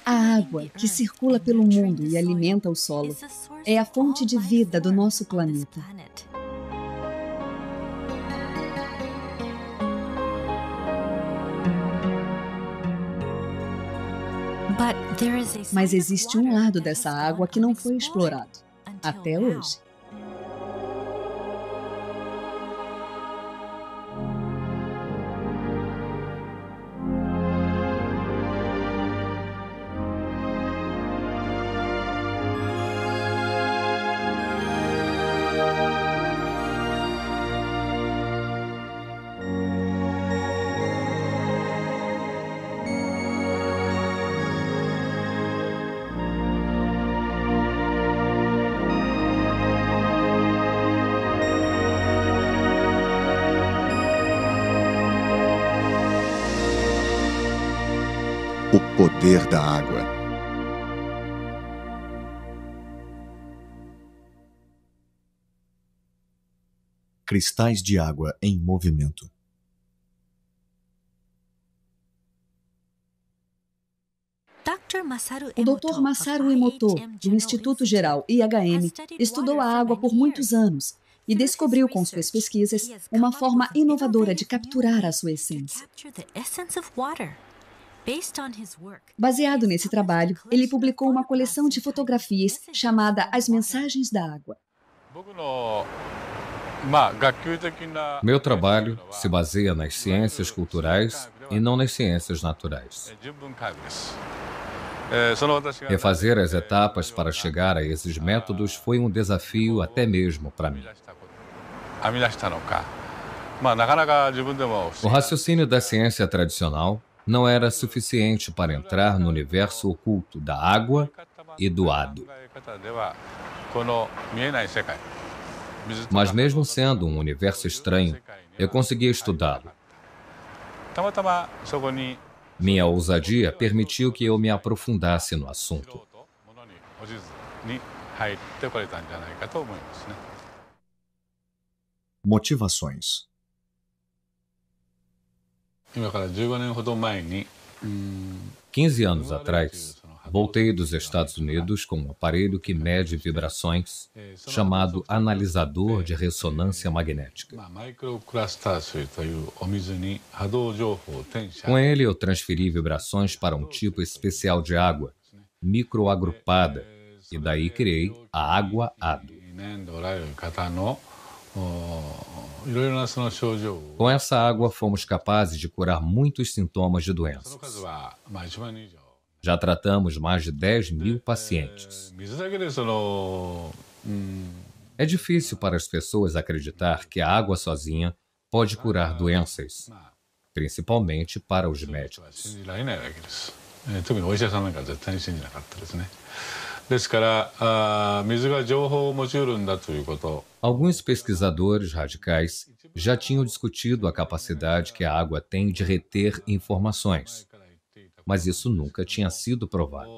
A água que circula pelo mundo e alimenta o solo é a fonte de vida do nosso planeta. Mas existe um lado dessa água que não foi explorado, até hoje. O poder da água. Cristais de água em movimento. O Dr. Masaru Emoto, do Instituto Geral IHM, estudou a água por muitos anos e descobriu com suas pesquisas uma forma inovadora de capturar a sua essência. Baseado nesse trabalho, ele publicou uma coleção de fotografias chamada As Mensagens da Água. Meu trabalho se baseia nas ciências culturais e não nas ciências naturais. Refazer as etapas para chegar a esses métodos foi um desafio até mesmo para mim. O raciocínio da ciência tradicional não era suficiente para entrar no universo oculto da água e do hado. Mas mesmo sendo um universo estranho, eu consegui estudá-lo. Minha ousadia permitiu que eu me aprofundasse no assunto. Motivações. 15 anos atrás, voltei dos Estados Unidos com um aparelho que mede vibrações, chamado analisador de ressonância magnética. Com ele, eu transferi vibrações para um tipo especial de água, microagrupada, e daí criei a água-hado. Com essa água, fomos capazes de curar muitos sintomas de doenças. Já tratamos mais de 10.000 pacientes. É difícil para as pessoas acreditar que a água sozinha pode curar doenças, principalmente para os médicos. Alguns pesquisadores radicais já tinham discutido a capacidade que a água tem de reter informações, mas isso nunca tinha sido provado.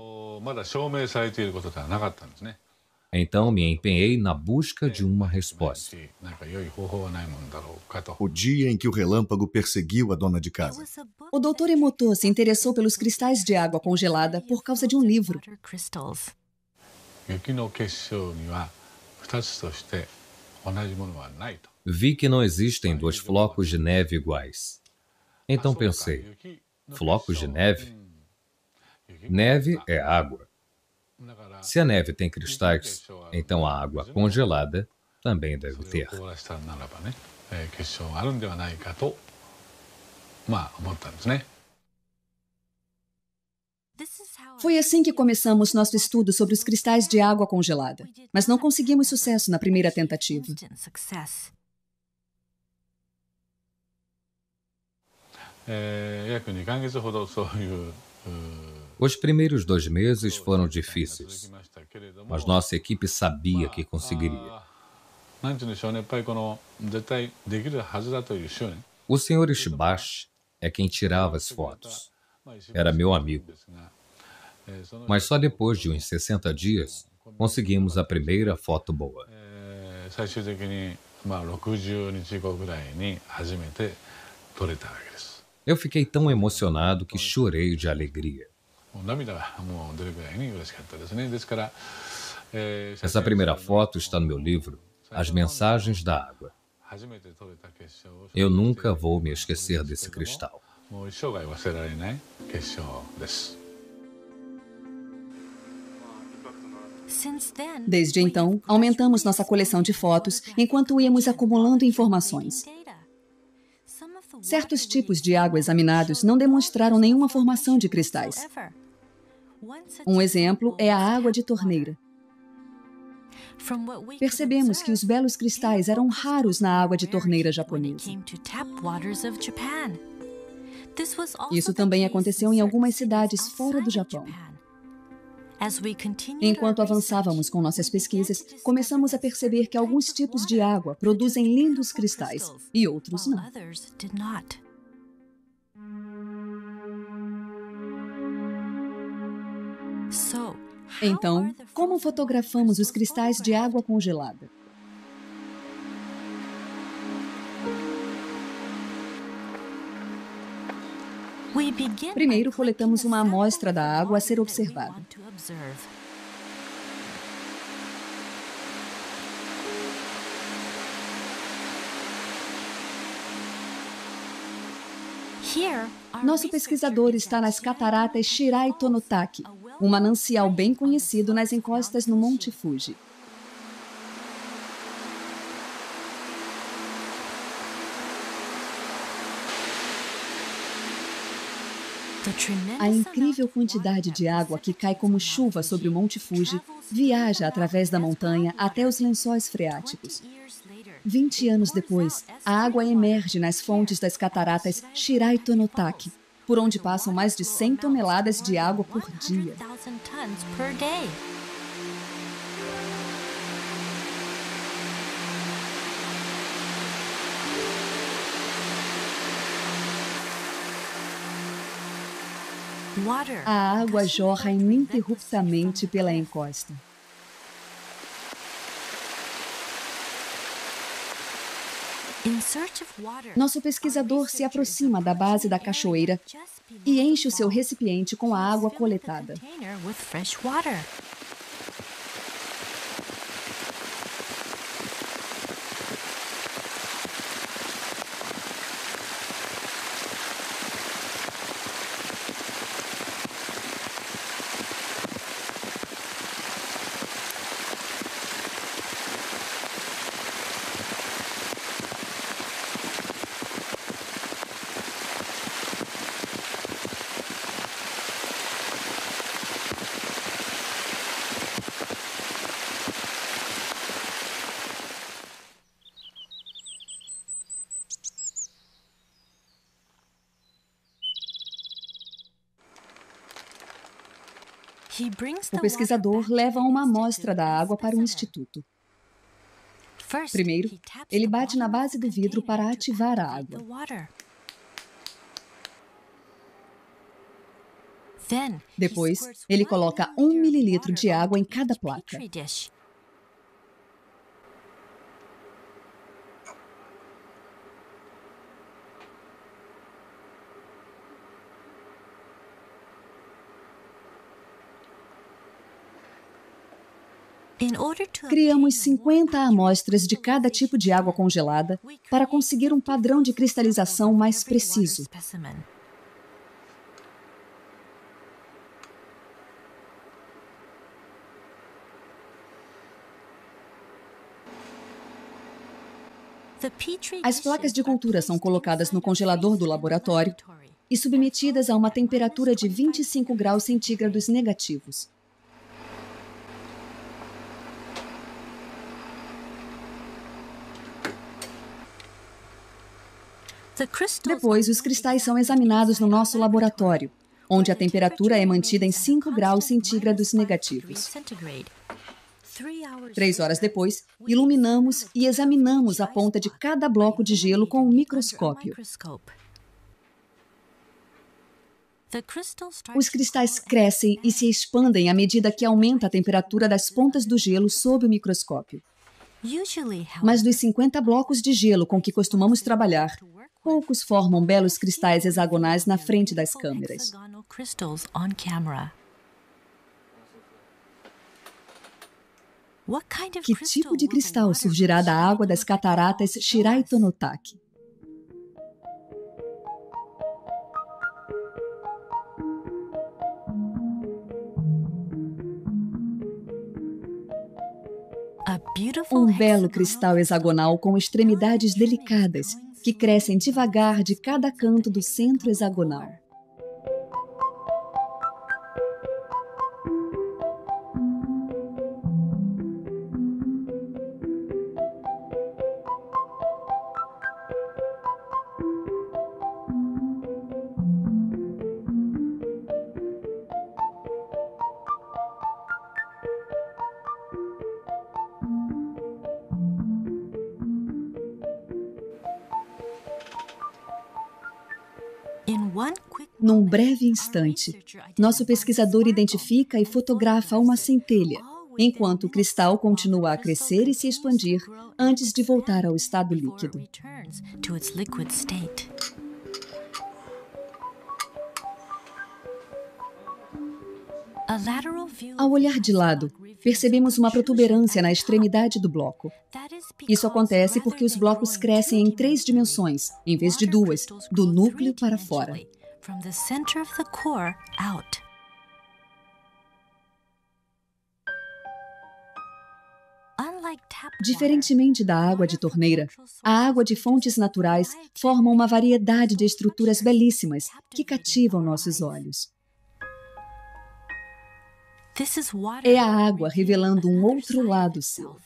Então me empenhei na busca de uma resposta. O dia em que o relâmpago perseguiu a dona de casa. O Dr. Emoto se interessou pelos cristais de água congelada por causa de um livro. Vi que não existem dois flocos de neve iguais. Então pensei, flocos de neve? Neve é água. Se a neve tem cristais, então a água congelada também deve ter. Foi assim que começamos nosso estudo sobre os cristais de água congelada, mas não conseguimos sucesso na primeira tentativa. Os primeiros 2 meses foram difíceis, mas nossa equipe sabia que conseguiria. O Sr. Ishibashi é quem tirava as fotos. Era meu amigo. Mas só depois de uns 60 dias, conseguimos a primeira foto boa. Eu fiquei tão emocionado que chorei de alegria. Essa primeira foto está no meu livro, As Mensagens da Água. Eu nunca vou me esquecer desse cristal. Desde então, aumentamos nossa coleção de fotos enquanto íamos acumulando informações. Certos tipos de água examinados não demonstraram nenhuma formação de cristais. Um exemplo é a água de torneira. Percebemos que os belos cristais eram raros na água de torneira japonesa. Isso também aconteceu em algumas cidades fora do Japão. Enquanto avançávamos com nossas pesquisas, começamos a perceber que alguns tipos de água produzem lindos cristais e outros não. Então, como fotografamos os cristais de água congelada? Primeiro, coletamos uma amostra da água a ser observada. Nosso pesquisador está nas cataratas Shirai Tonotaki, um manancial bem conhecido nas encostas no Monte Fuji. A incrível quantidade de água que cai como chuva sobre o Monte Fuji viaja através da montanha até os lençóis freáticos. 20 anos depois, a água emerge nas fontes das cataratas Shirai Tonotaki, por onde passam mais de 100 toneladas de água por dia. A água jorra ininterruptamente pela encosta. Nosso pesquisador se aproxima da base da cachoeira e enche o seu recipiente com a água coletada. O pesquisador leva uma amostra da água para o instituto. Primeiro, ele bate na base do vidro para ativar a água. Depois, ele coloca 1 mililitro de água em cada placa. Criamos 50 amostras de cada tipo de água congelada para conseguir um padrão de cristalização mais preciso. As placas de cultura são colocadas no congelador do laboratório e submetidas a uma temperatura de 25 graus centígrados negativos. Depois, os cristais são examinados no nosso laboratório, onde a temperatura é mantida em 5 graus centígrados negativos. 3 horas depois, iluminamos e examinamos a ponta de cada bloco de gelo com um microscópio. Os cristais crescem e se expandem à medida que aumenta a temperatura das pontas do gelo sob o microscópio. Mas dos 50 blocos de gelo com que costumamos trabalhar, poucos formam belos cristais hexagonais na frente das câmeras. Que tipo de cristal surgirá da água das cataratas Shiraito-no-Taki? Um belo cristal hexagonal com extremidades delicadas, que crescem devagar de cada canto do centro hexagonal. Num breve instante, nosso pesquisador identifica e fotografa uma centelha, enquanto o cristal continua a crescer e se expandir antes de voltar ao estado líquido. Ao olhar de lado, percebemos uma protuberância na extremidade do bloco. Isso acontece porque os blocos crescem em 3 dimensões, em vez de 2, do núcleo para fora. Diferentemente da água de torneira, a água de fontes naturais forma uma variedade de estruturas belíssimas que cativam nossos olhos. É a água revelando um outro lado seu.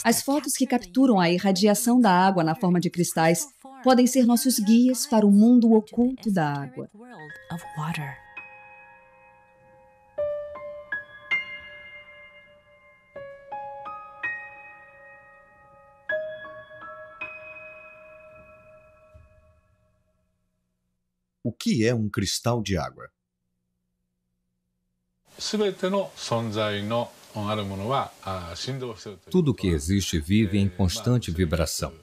As fotos que capturam a irradiação da água na forma de cristais podem ser nossos guias para o mundo oculto da água. O que é um cristal de água? Tudo que existe vive em constante vibração.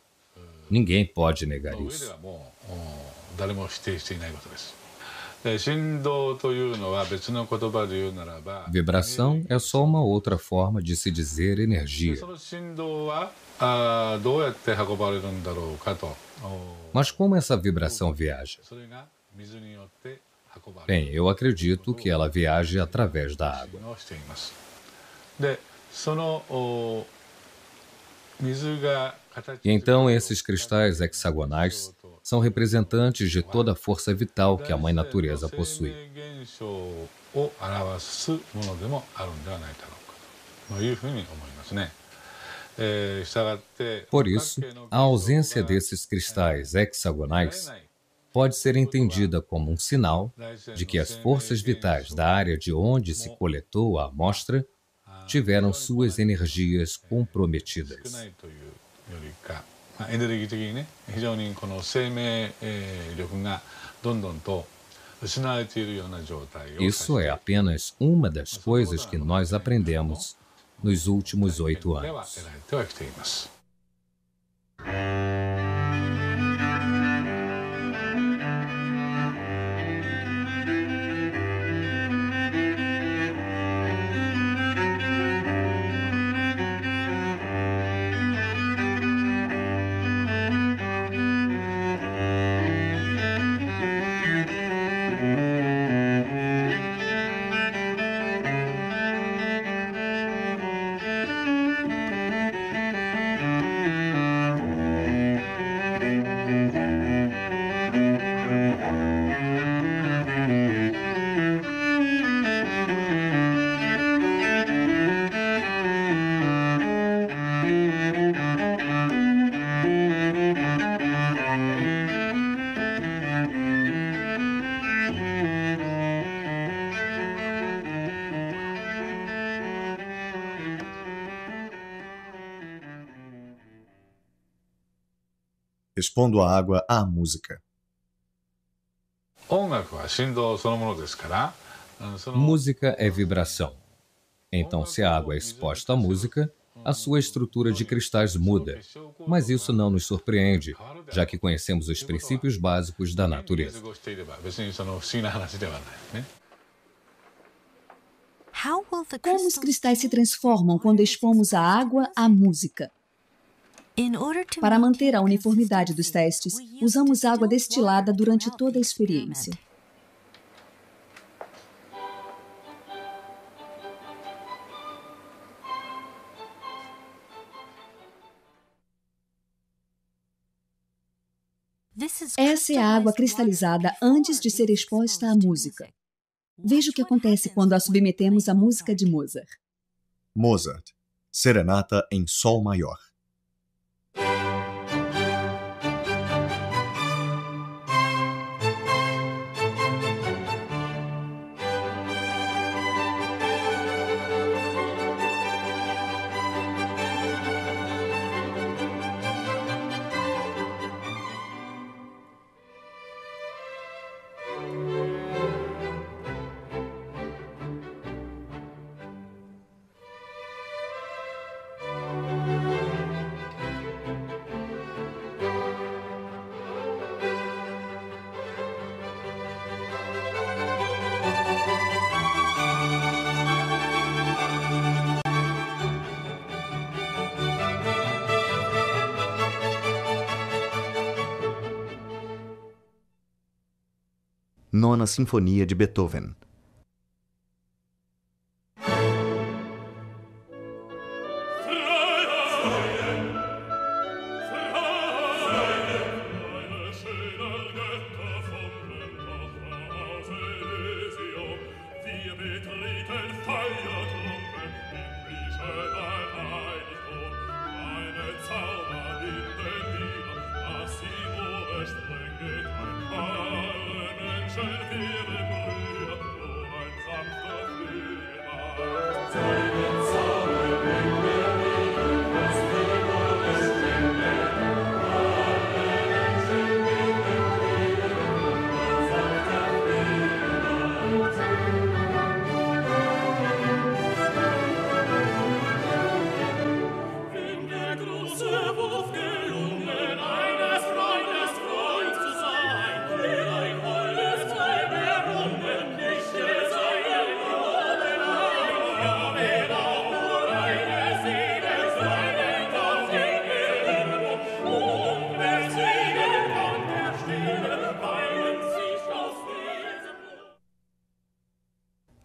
Ninguém pode negar isso. Vibração é só uma outra forma de se dizer energia. Mas como essa vibração viaja? Bem, eu acredito que ela viaje através da água. E então esses cristais hexagonais são representantes de toda a força vital que a Mãe Natureza possui. Por isso, a ausência desses cristais hexagonais pode ser entendida como um sinal de que as forças vitais da área de onde se coletou a amostra tiveram suas energias comprometidas. Isso é apenas uma das coisas que nós aprendemos nos últimos 8 anos. Respondo à água à música. Música é vibração. Então, se a água é exposta à música, a sua estrutura de cristais muda, mas isso não nos surpreende, já que conhecemos os princípios básicos da natureza. Como os cristais se transformam quando expomos a água à música? Para manter a uniformidade dos testes, usamos água destilada durante toda a experiência. Essa é a água cristalizada antes de ser exposta à música. Veja o que acontece quando a submetemos à música de Mozart. Mozart, Serenata em Sol Maior. Nona Sinfonia de Beethoven.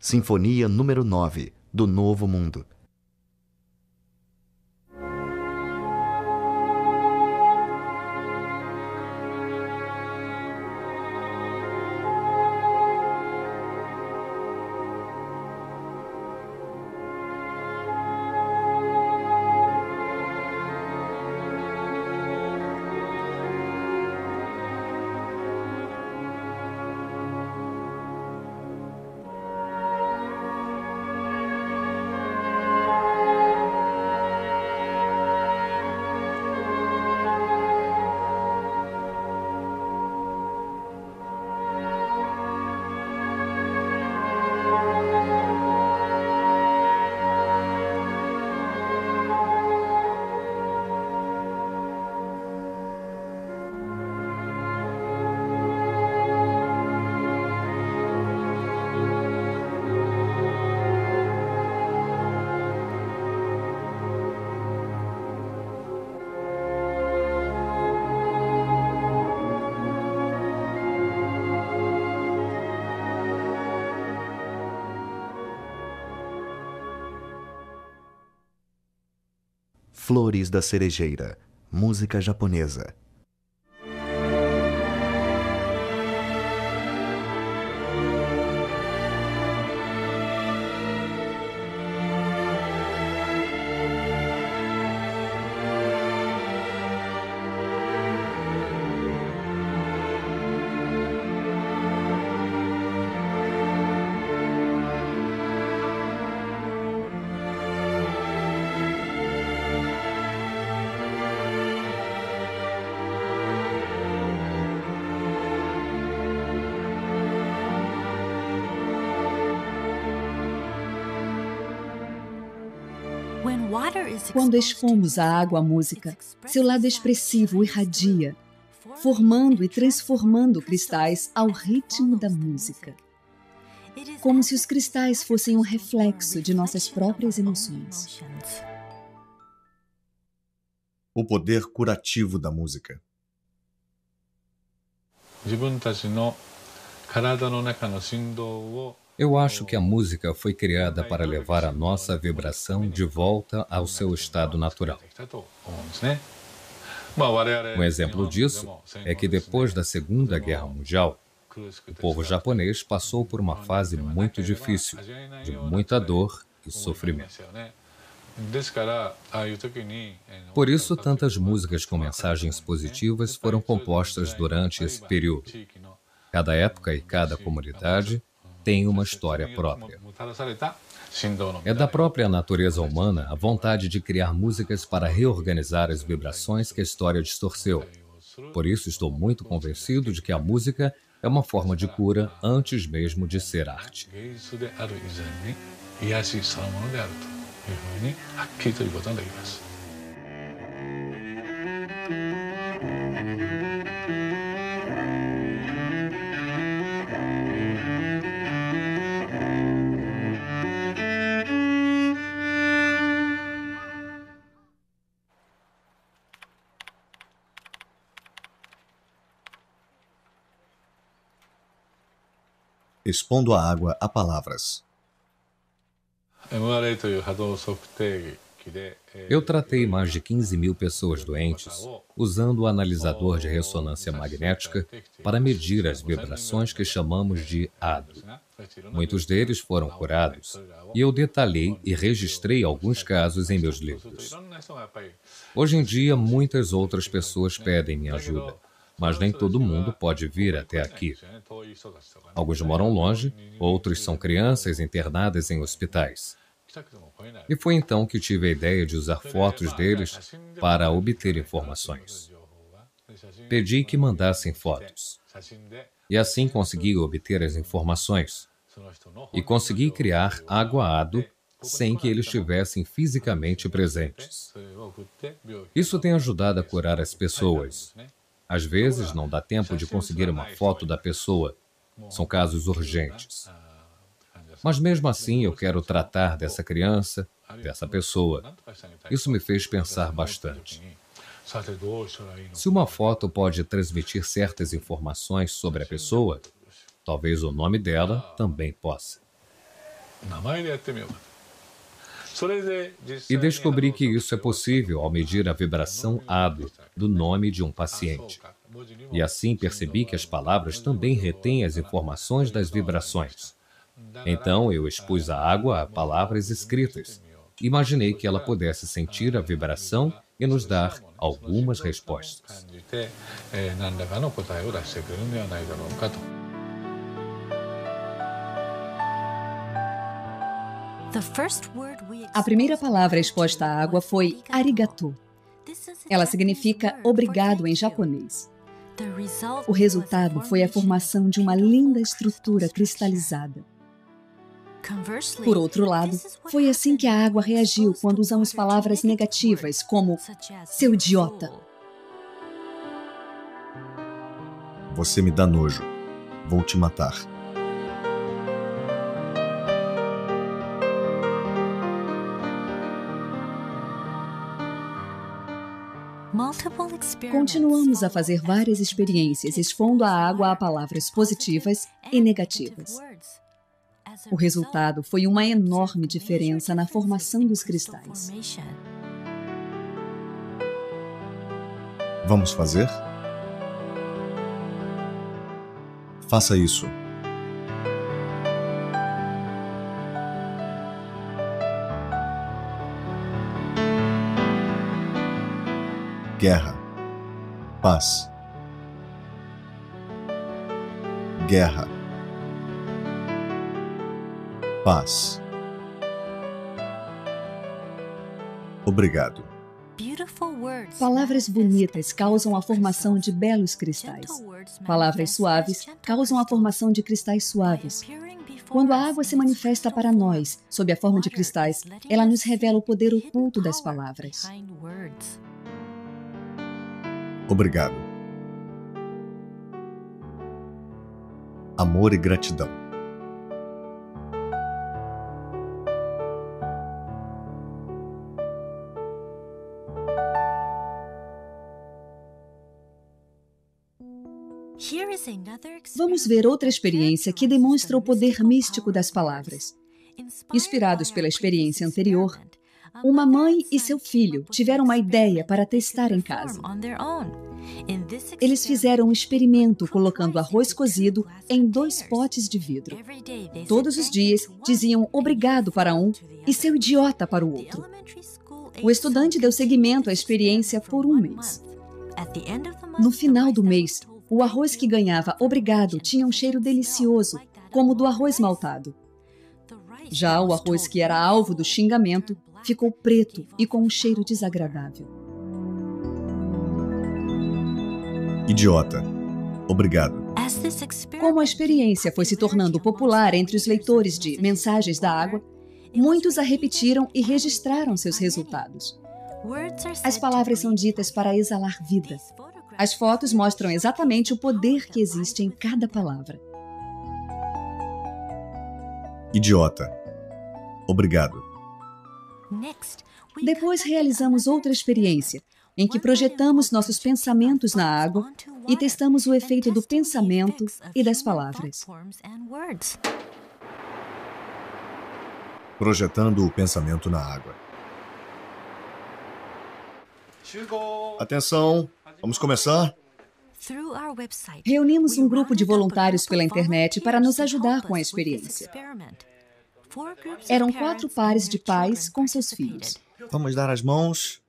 Sinfonia número 9, do Novo Mundo. Flores da Cerejeira, música japonesa. Quando expomos à água a música, seu lado expressivo irradia, formando e transformando cristais ao ritmo da música. Como se os cristais fossem um reflexo de nossas próprias emoções. O poder curativo da música. Eu acho que a música foi criada para levar a nossa vibração de volta ao seu estado natural. Um exemplo disso é que depois da Segunda Guerra Mundial, o povo japonês passou por uma fase muito difícil, de muita dor e sofrimento. Por isso, tantas músicas com mensagens positivas foram compostas durante esse período. Cada época e cada comunidade tem uma história própria. É da própria natureza humana a vontade de criar músicas para reorganizar as vibrações que a história distorceu. Por isso, estou muito convencido de que a música é uma forma de cura antes mesmo de ser arte. Expondo a água a palavras. Eu tratei mais de 15.000 pessoas doentes usando o analisador de ressonância magnética para medir as vibrações que chamamos de ADO. Muitos deles foram curados e eu detalhei e registrei alguns casos em meus livros. Hoje em dia, muitas outras pessoas pedem minha ajuda, mas nem todo mundo pode vir até aqui. Alguns moram longe, outros são crianças internadas em hospitais. E foi então que tive a ideia de usar fotos deles para obter informações. Pedi que mandassem fotos. E assim consegui obter as informações. E consegui criar água-ado sem que eles estivessem fisicamente presentes. Isso tem ajudado a curar as pessoas. Às vezes não dá tempo de conseguir uma foto da pessoa. São casos urgentes. Mas mesmo assim eu quero tratar dessa criança, dessa pessoa. Isso me fez pensar bastante. Se uma foto pode transmitir certas informações sobre a pessoa, talvez o nome dela também possa. E descobri que isso é possível ao medir a vibração ADO do nome de um paciente. E assim percebi que as palavras também retêm as informações das vibrações. Então eu expus a água a palavras escritas. Imaginei que ela pudesse sentir a vibração e nos dar algumas respostas. A primeira palavra exposta à água foi arigato. Ela significa obrigado em japonês. O resultado foi a formação de uma linda estrutura cristalizada. Por outro lado, foi assim que a água reagiu quando usamos palavras negativas, como seu idiota. Você me dá nojo. Vou te matar. Continuamos a fazer várias experiências expondo a água a palavras positivas e negativas. O resultado foi uma enorme diferença na formação dos cristais. Vamos fazer? Faça isso. Guerra. Paz. Guerra. Paz. Obrigado. Palavras bonitas causam a formação de belos cristais. Palavras suaves causam a formação de cristais suaves. Quando a água se manifesta para nós, sob a forma de cristais, ela nos revela o poder oculto das palavras. Obrigado. Amor e gratidão. Vamos ver outra experiência que demonstra o poder místico das palavras. Inspirados pela experiência anterior, uma mãe e seu filho tiveram uma ideia para testar em casa. Eles fizeram um experimento colocando arroz cozido em 2 potes de vidro. Todos os dias diziam obrigado para um e seu idiota para o outro. O estudante deu seguimento à experiência por 1 mês. No final do mês, o arroz que ganhava obrigado tinha um cheiro delicioso, como o do arroz maltado. Já o arroz que era alvo do xingamento ficou preto e com um cheiro desagradável. Idiota. Obrigado. Como a experiência foi se tornando popular entre os leitores de Mensagens da Água, muitos a repetiram e registraram seus resultados. As palavras são ditas para exalar vida. As fotos mostram exatamente o poder que existe em cada palavra. Idiota. Obrigado. Depois realizamos outra experiência, em que projetamos nossos pensamentos na água e testamos o efeito do pensamento e das palavras. Projetando o pensamento na água. Atenção, vamos começar? Reunimos um grupo de voluntários pela internet para nos ajudar com a experiência. Eram 4 pares de pais com seus filhos. Vamos dar as mãos.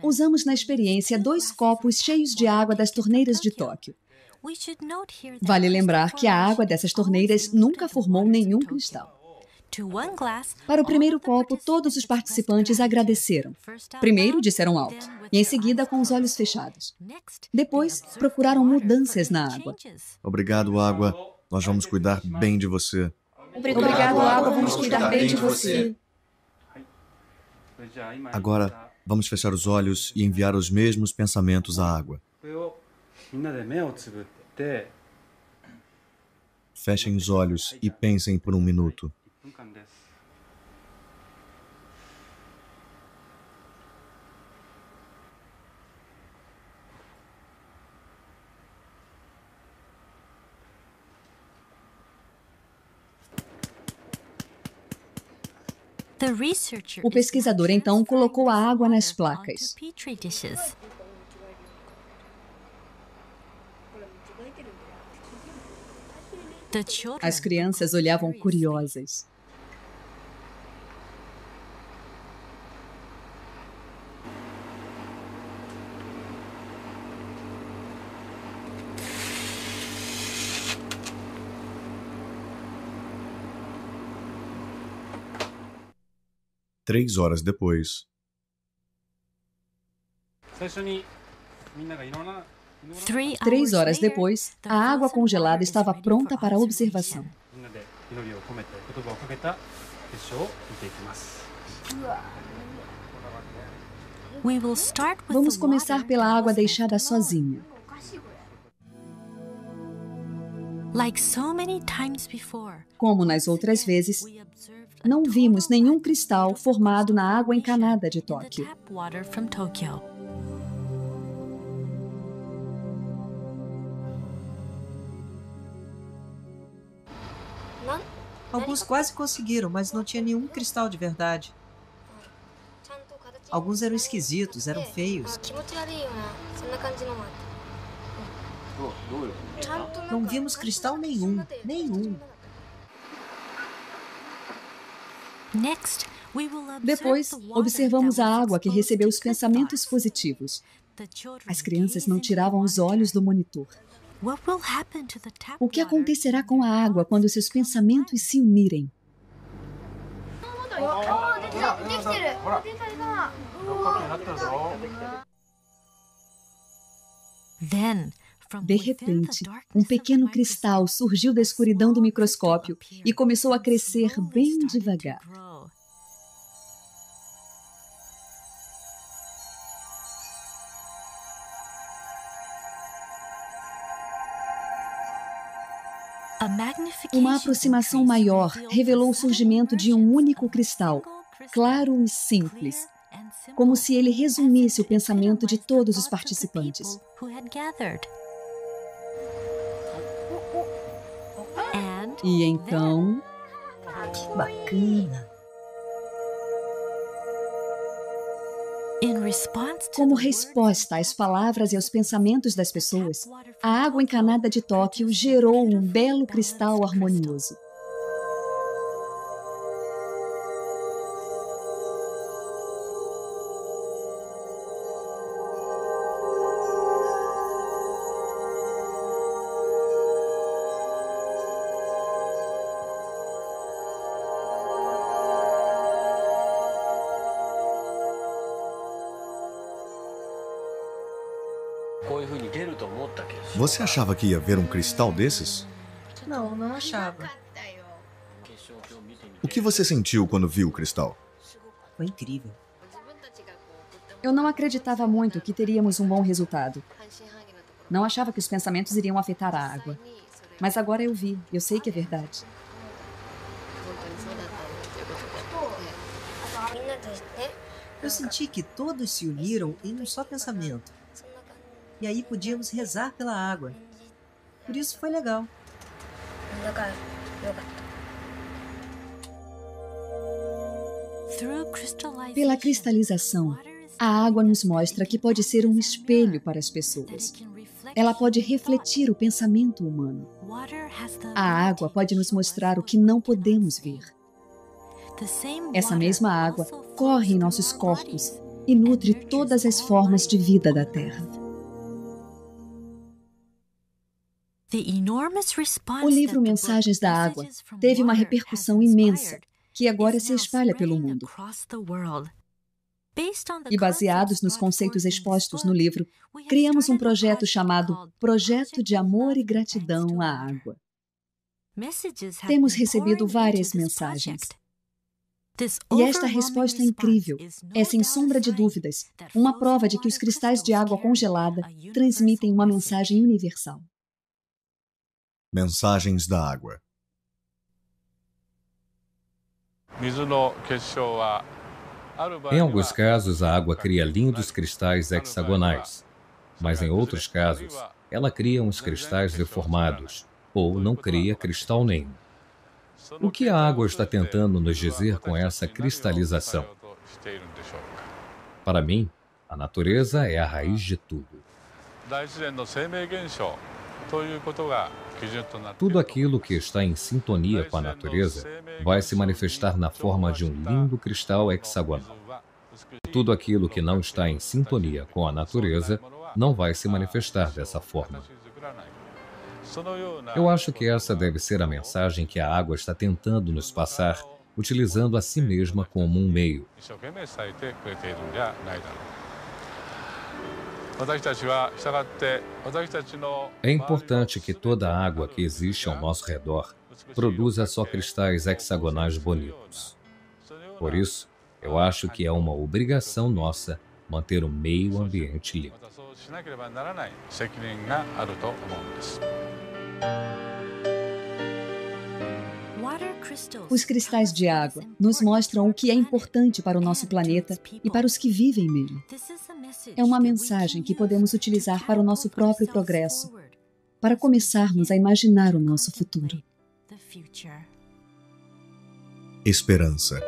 Usamos na experiência 2 copos cheios de água das torneiras de Tóquio. Vale lembrar que a água dessas torneiras nunca formou nenhum cristal. Para o primeiro copo, todos os participantes agradeceram. Primeiro disseram alto, e em seguida com os olhos fechados. Depois, procuraram mudanças na água. Obrigado, água. Nós vamos cuidar bem de você. Obrigado, água. Vamos cuidar bem de você. Agora, vamos fechar os olhos e enviar os mesmos pensamentos à água. Fechem os olhos e pensem por 1 minuto. O pesquisador então colocou a água nas placas. As crianças olhavam curiosas. Três horas depois. 3 horas depois, a água congelada estava pronta para observação. Vamos começar pela água deixada sozinha. Como nas outras vezes, não vimos nenhum cristal formado na água encanada de Tóquio. Alguns quase conseguiram, mas não tinha nenhum cristal de verdade. Alguns eram esquisitos, eram feios. Não vimos cristal nenhum, nenhum. Depois, observamos a água que recebeu os pensamentos positivos. As crianças não tiravam os olhos do monitor. O que acontecerá com a água quando seus pensamentos se unirem? De repente, um pequeno cristal surgiu da escuridão do microscópio e começou a crescer bem devagar. Uma aproximação maior revelou o surgimento de um único cristal, claro e simples, como se ele resumisse o pensamento de todos os participantes. E então... Que bacana! Como resposta às palavras e aos pensamentos das pessoas, a água encanada de Tóquio gerou um belo cristal harmonioso. Você achava que ia ver um cristal desses? Não, não achava. O que você sentiu quando viu o cristal? Foi incrível. Eu não acreditava muito que teríamos um bom resultado. Não achava que os pensamentos iriam afetar a água. Mas agora eu vi, eu sei que é verdade. Eu senti que todos se uniram em um só pensamento. E aí podíamos rezar pela água. Por isso foi legal. Pela cristalização, a água nos mostra que pode ser um espelho para as pessoas. Ela pode refletir o pensamento humano. A água pode nos mostrar o que não podemos ver. Essa mesma água corre em nossos corpos e nutre todas as formas de vida da Terra. O livro Mensagens da Água teve uma repercussão imensa, que agora se espalha pelo mundo. E baseados nos conceitos expostos no livro, criamos um projeto chamado Projeto de Amor e Gratidão à Água. Temos recebido várias mensagens. E esta resposta incrível é, sem sombra de dúvidas, uma prova de que os cristais de água congelada transmitem uma mensagem universal. Mensagens da água. Em alguns casos, a água cria lindos cristais hexagonais, mas em outros casos, ela cria uns cristais deformados, ou não cria cristal nenhum. O que a água está tentando nos dizer com essa cristalização? Para mim, a natureza é a raiz de tudo. Tudo aquilo que está em sintonia com a natureza vai se manifestar na forma de um lindo cristal hexagonal. Tudo aquilo que não está em sintonia com a natureza não vai se manifestar dessa forma. Eu acho que essa deve ser a mensagem que a água está tentando nos passar, utilizando a si mesma como um meio. É importante que toda a água que existe ao nosso redor produza só cristais hexagonais bonitos. Por isso, eu acho que é uma obrigação nossa manter o meio ambiente limpo. Os cristais de água nos mostram o que é importante para o nosso planeta e para os que vivem nele. É uma mensagem que podemos utilizar para o nosso próprio progresso, para começarmos a imaginar o nosso futuro. Esperança.